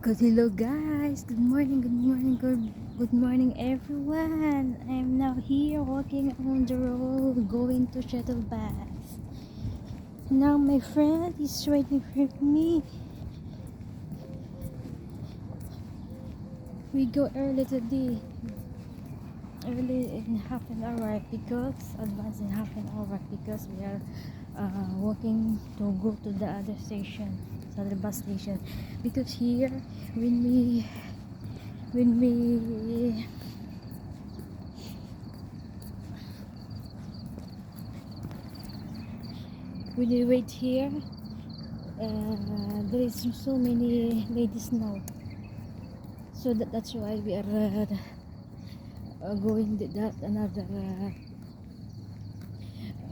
Good hello guys. Good morning everyone. I'm now here walking on the road going to Shuttle Bus. Now my friend is waiting for me. We go early today. Early in half an hour because advance in half an hour because we are walking to go to the other station, the other bus station, because here when we when we wait here, there is so many ladies now, so that's why we are going to that another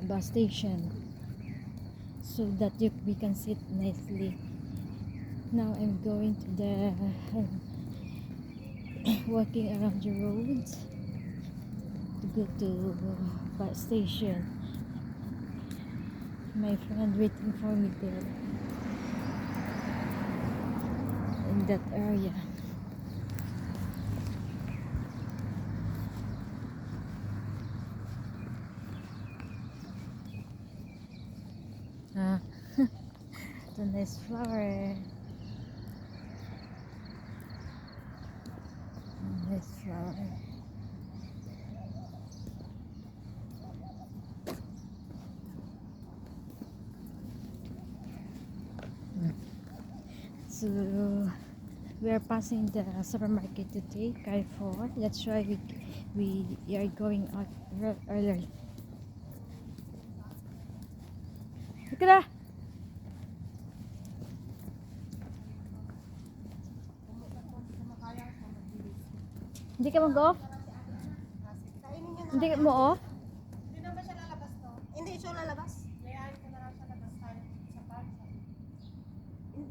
bus station so that we can sit nicely. Now I'm going to the walking around the roads to go to bus station. My friend waiting for me there in that area. It's a nice flower. Nice flower. So we are passing the supermarket today, Carrefour. That's why we are going out early. Look at that. Hindi ka mag-off? Hindi mo off? Hindi naman siya lalabas, no? Hindi siya lalabas. Layain ko na lang siya labas tayo sa park.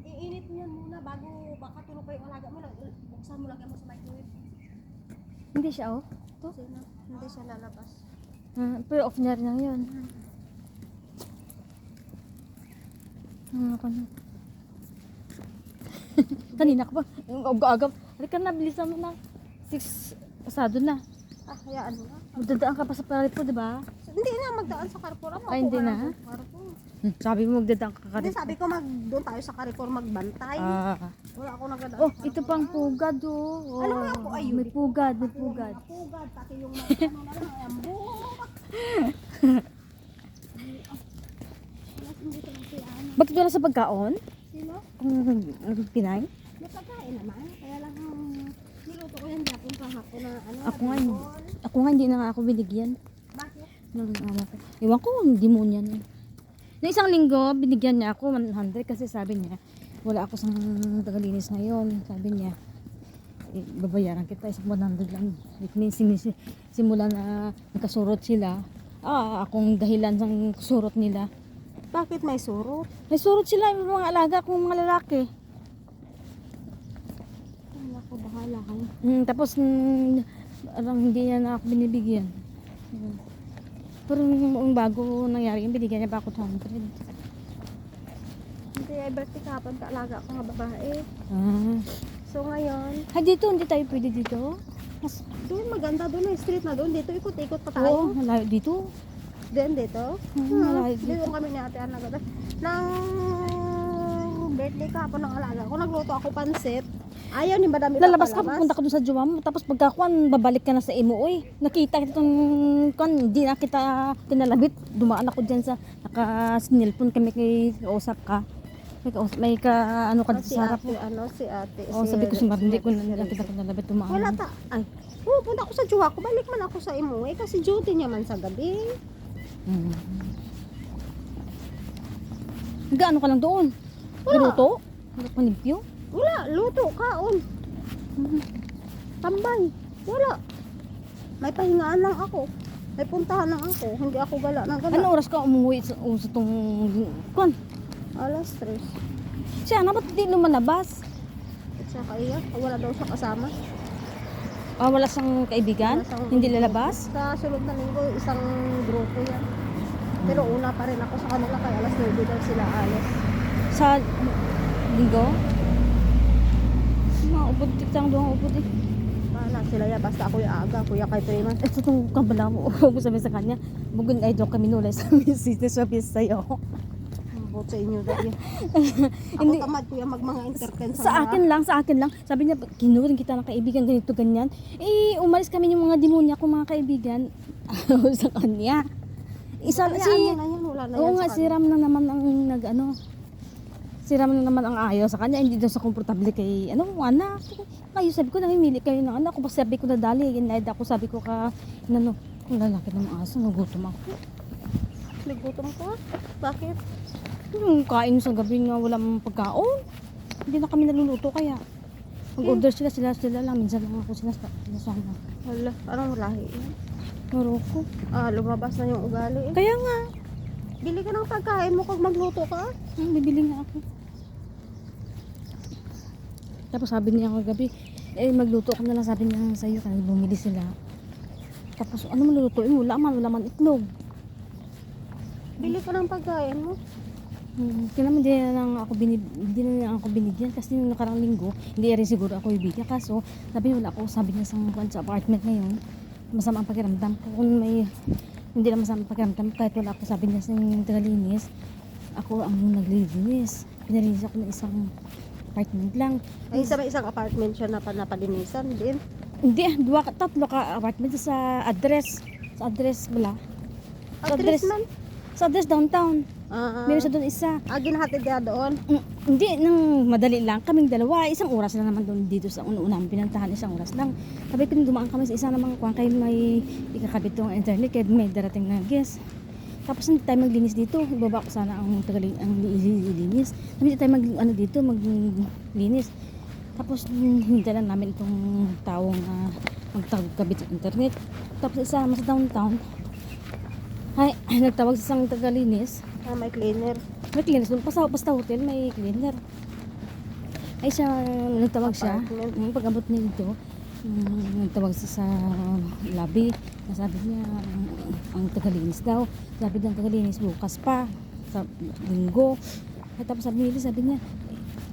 Iinit mo yan muna bago baka tulog pa yung alaga mo. Buksan mo lang mo sa microwave. Hindi siya off? To? Hindi siya lalabas. Pero off na rin lang yun. Ako na. Kanina ka pa. Yung agam-agam. Halika na, bilisan mo na. 6 pasado na. Hayaan mo na. Magdadaan ka pa sa Carrefour, di ba? Hindi na magdaan sa Carrefour. Ay, hindi na? Sabi mo magdadaan ka Hindi, Carrefour. sabi ko doon tayo sa Carrefour magbantay. Wala ako nagdadaan Oh, sa ito Carrefour. pang pugad oh. Ano nga po, ayun? May pugad, may pugad. Pugad, pati yung mga ano na lang, ang buhok. Hindi ko lang si ano. Bakit wala sa pagkaon? Sino? Kung Pinay? May pagkain naman. Kaya lang niluto ko yan dapon kahapon na ano. Ako nga hindi na nga ako binigyan. Bakit? Ng ano ko. Iwan ko, hindi mo niyan. Noong isang linggo, binigyan niya ako 100 kasi sabi niya, wala ako sa tagalinis ngayon. Sabi niya, babayaran kita isang 100 lang. Simula na nagkasurot sila, akong dahilan ng surot nila. Bakit may surot? May surot sila yung mga alaga kong mga lalaki. Ay, ako, bahala kayo. Tapos, parang hindi niya na ako binibigyan. Pero yung bago nangyari, yung binigyan niya pa ako 200. Hindi, ay birthday kahapon, kaalaga ko nga babae. So ngayon, Ay, dito, hindi tayo pwede dito. doon maganda doon, yung street na doon. Dito, ikot-ikot pa Oo, tayo. malayo dito. Doon, dito. Malayo dito. Dito kami ni Ate Ana. Nang birthday kahapon ng alaga ko, nagluto ako pansit. Ayaw ni madami Lalabas ka, pupunta ka doon sa jowa mo. Tapos pagkakuan, babalik ka na sa imo. Uy, nakita kita itong kuan, hindi na kita tinalabit. Dumaan ako dyan sa, naka-sinilpon kami kay kausap ka. May ano ka dito Si sa harap. Ate, si Ate. Sabi ko si Mar, hindi ko na kita tinalabit. Dumaan. Wala ta. Ay, pupunta ako sa jowa ko. Balik man ako sa imo. Kasi duty niya man sa gabi. Gaano ka lang doon? Luto? Wala pang limpyo? Wala, luto, kaon. Tambay. Wala. May pahingaan lang ako. May puntahan lang ako. Hindi ako gala ng gala. Ano oras ka umuwi sa itong kuan? Alas 3. Siya, ba't hindi lumalabas? At saka iya, wala daw siya kasama. Wala siyang kaibigan? Wala siyang- Hindi lalabas? Sa sunod na linggo, isang grupo yan. Pero una pa rin ako sa kanila kaya alas 9 daw sila alas. Sa linggo? Upod, tiktang doang upod eh. Bahala sila ya, basta ako yung aga, kuya kay Freeman. Ito itong kabala mo. Huwag sabi sa kanya. Bugun ay doon kami nulay sa business office sa'yo. Bot sa inyo dahil. Ako Hindi. tamad kuya mga entertain Sa akin lang. Sabi niya, kinurin kita ng kaibigan, ganito, ganyan. Eh, umalis kami yung mga demonya ko, mga kaibigan. Sa kanya. Isa, Hayaan si, mo na yan, wala na yan oo sa nga, si Ram na naman ang si Ram na naman ang ayaw sa kanya, hindi daw sa komportable kay, anak. Kayo, sabi ko, namimili kayo ng anak ko. Pag sabi ko na dali, ginayad ako, sabi ko kung lalaki ng mga aso, nagutom ako. Nagutom ko. Bakit? Yung kain sa gabi nga walang pagkaon. Hindi na kami naluluto kaya. Mag-order sila lang. Minsan lang ako sinasama. Wala, parang lahi. Morocco. Lumabas na yung ugali. Kaya nga, Bili ka ng pagkain mo kung magluto ka. bibili nga ako. Tapos sabi niya kagabi, magluto ka na lang, sabi niya sa'yo, kasi bumili sila. Tapos ano mo lulutuin mo? Wala man itlog. Bili ka ng pagkain mo. Kaya naman hindi na lang ako binigyan kasi nung nakarang linggo, hindi rin siguro ako ibigyan. Kaso, sabi niya sa apartment ngayon, masama ang pakiramdam ko. Kung hindi na masama ang pakiramdam, kahit wala ako, sabi niya sa tagalinis, ako ang naglilinis. Pinalinis ako ng isang apartment lang. Ay, sa may isang apartment siya na napalinisan din. Hindi, tatlo ka apartment sa address. Sa address wala. Address man. Sa address downtown. Meron siya doon isa. Ginahatid ka doon. Hindi, nang madali lang. Kaming dalawa, isang oras lang naman doon dito sa una-una. Pinantahan, isang oras lang. Sabi ko, dumaan kami sa isa namang kuwan kayo may ikakabit tong internet kaya may darating na guest. Tapos hindi tayo maglinis dito. Ibaba ko sana ang linis. Hindi tayo maglinis. Tapos hindi lang namin itong taong magkabit sa internet. Tapos isa naman sa downtown. Ay, nagtawag sa isang tagalinis. May cleaner. May cleaners doon. Basta hotel, may cleaner. Ay siya, nagtawag siya. Apartment. Pag-abot niya dito, nagtawag siya sa lobby. Sabi niya, ang tagalinis daw. Sabi ng tagalinis, bukas pa. Sa linggo. At tapos sabi niya,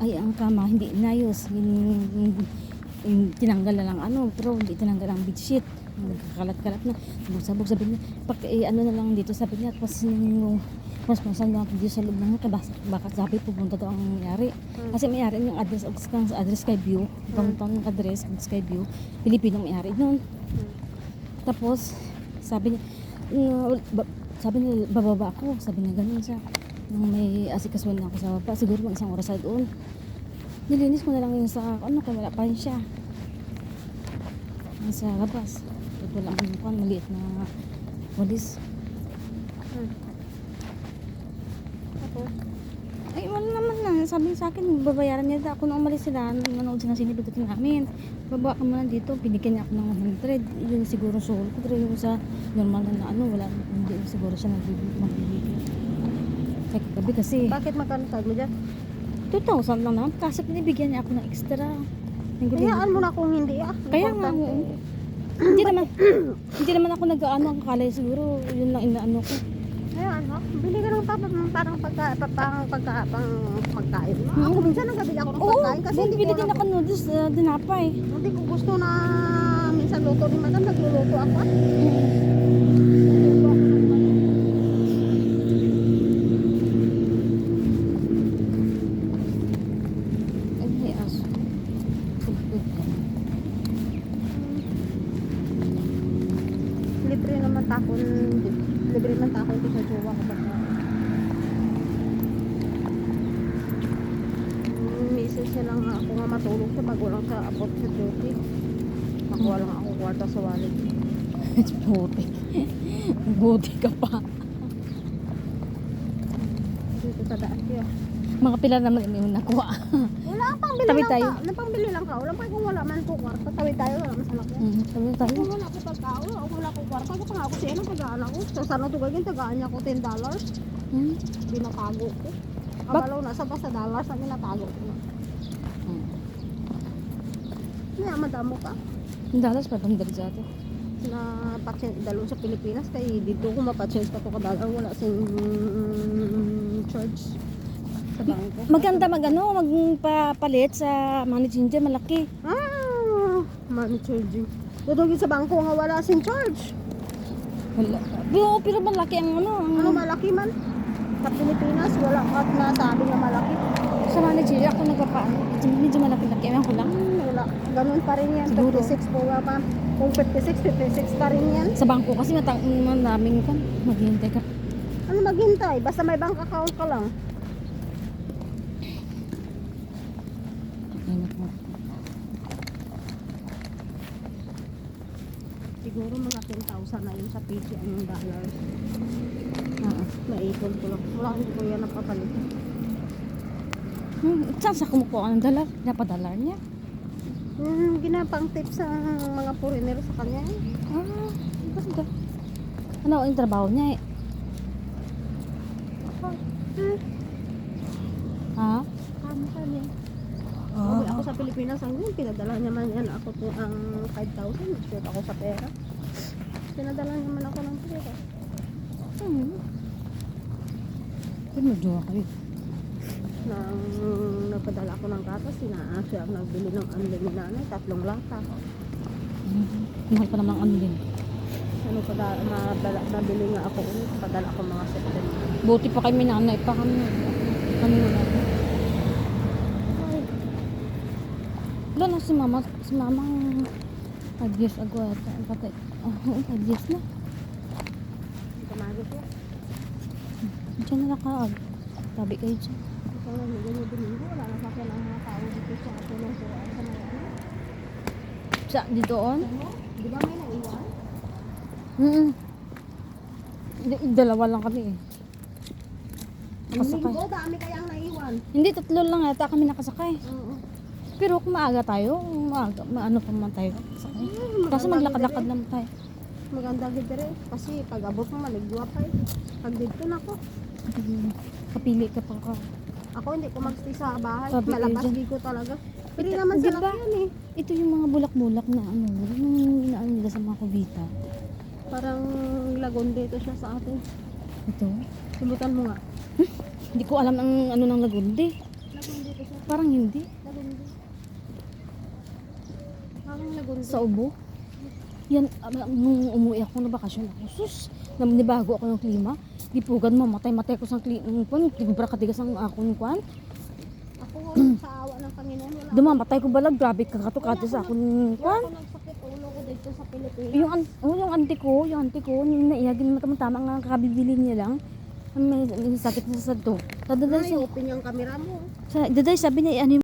ay ang kama, hindi inayos. Yung tinanggal na lang pero hindi tinanggal ang bedsheet. Nagkakalat-kalat na. Sabog sabi niya, na lang dito. Sabi niya, mas masan na ako dito sa loob ng baka sabi pupunta daw ang mayari. Kasi mayari yung address Skyview, downtown yung address Skyview, Pilipinong mayari noon. Tapos sabi niya bababa ako, sabi niya ganun siya. Nung may asikasuan na ako sa baba, siguro mga isang oras na doon. Nilinis ko na lang yun sa kung wala pa rin siya. Sa labas. At wala akong maliit na walis. Ay, wala naman na. Sabi sa akin, babayaran niya ako nung umalis sila. Nanood sila sinibigat namin. Baba ka muna dito. Binigyan niya ako ng 100. Yun siguro soul ko. Pero yung sa normal na wala. Hindi siguro siya magbibigay. Kaya kagabi kasi. Bakit magkano tawag mo dyan? 2,000 lang naman. Kasi pinibigyan niya ako ng extra. Hayaan mo na kung hindi Kaya nga. Hindi naman ako nag-ano. Ang kalay siguro. Yun lang inaano ko. Hayaan mo. Bili ka ng parang pagkain mo. Ako minsan nagabili ako ng pagkain kasi hindi bili ko din ako noodles, dinapay. Hindi ko gusto na minsan luto ni madam, nagluluto ako. Ay, aso. Libre naman takon ko sa jowa ko baka. Misis siya lang ako nga matulog siya pag walang sa abot sa duty. Makuha lang ako kwarta sa wallet. Buti ka pa. Dito sa daan siya. Mga pila naman yung nakuha. Wala pang bili Tawid lang tayo. ka. Napangbili lang ka. Wala pa kung wala man ko kwarta. Tawid tayo, wala man sa lakyan. Sabi tayo. Kung wala ko pagkao, wala ko kwarta. Ako pa nga ako siya ng pag-aanak ko. So sana ito gagawin, tagaan niya ko $10. Binatago ko. Abalaw na, sa basta dollars na binatago ko na. Madamo ka. Ang dalas pa itong dali sa atin. Na patsyen, dalon sa Pilipinas. Kaya dito ko mapatsyen pa ito ka dollar. Wala sing charge. Sa bangko. Maganda magpapalit sa money changer malaki. Money charging. Dudugin sa bangko nga wala sing charge. Wala. Pero malaki ang Ano malaki man? Sa Pilipinas, wala at nasabi na malaki. sa money changer ako nagpapaano. Medyo malaki-laki. Ewan ko lang. Wala. Ganun pa rin yan. Siguro. 56 po nga pa. Kung 56 pa rin yan. Sa bangko kasi maraming kan. Maghihintay ka. Ano maghintay? Basta may bank account ka lang. Ayun ako. Siguro mga 10,000 na yun sa PC ang dollars. Naipon ko lang. Wala ko po yan napapalit. Saan sa kumukuha ng dollar? Napadalar niya. Ginapang tip sa mga foreigner sa kanya. Ganda. Ano yung trabaho niya eh? Ha? Company. Uwi ako sa Pilipinas hanggang pinadala niya man yan ako po ang 5,000. Shoot ako sa pera. Pinadala niya man ako ng pera. Pero magjowa kayo. Nang nagpadala ako ng gatas, siya ang nagbili ng unli ni nanay, 3 lata. Mahal pa naman ang ano din. Ano nabili nga ako ulit, padala ako mga September. Buti pa kay may nanay pa kami. Kami wala. Wala na si mama. Si mama 5 years ago ata. Patay. 5 years na. Kamagos yan. Diyan na nakaag. Tabi kayo dyan. Ito lang, medyo Domingo, wala na sa akin ang mga tao dito sa tulong-turuan sa mga ano. Sa ditoon? Di ba may naiwan? Dalawa lang kami eh. Ang Nakasakay. linggo, dami kayang naiwan. Hindi, 3 lang yata kami nakasakay. Oo. Pero kung maaga tayo, maano pa man tayo. Sakay. Kasi maglakad-lakad naman tayo. Maganda gid dire kasi pag abot mo maligwa pa eh. Pag dito na ko. Kapili ka pa ka. Ako hindi ko magstay sa bahay. Sabi ko Malabas dyan. di ko talaga. Pero Ito, naman di sa ba? yan eh. Ito yung mga bulak-bulak na ano, yung inaano nila sa mga kubita. Parang lagon dito siya sa atin. Ito. Subukan mo nga. Hindi ko alam ang ano ng lagundi. Lagon dito siya. Parang hindi. Lagon dito. Parang lagon dito. Sa ubo. Yan, nung umuwi ako na bakasyon ako. Sus, nibago ako ng klima. Dipugan mo, matay-matay ko sa klima. Tibra katigas ang akong kwan. Ako sa awa ng Panginoon wala. Dumamatay ko balag. Grabe kakato-kato sa akong Wala kwan. ako nagsakit ulo ko dito sa Pilipinas. Yung auntie ko, naiyagin mo tama nga kakabibili niya lang. May sakit na sa to. Ay, open yung camera mo. Daday sabi niya, ano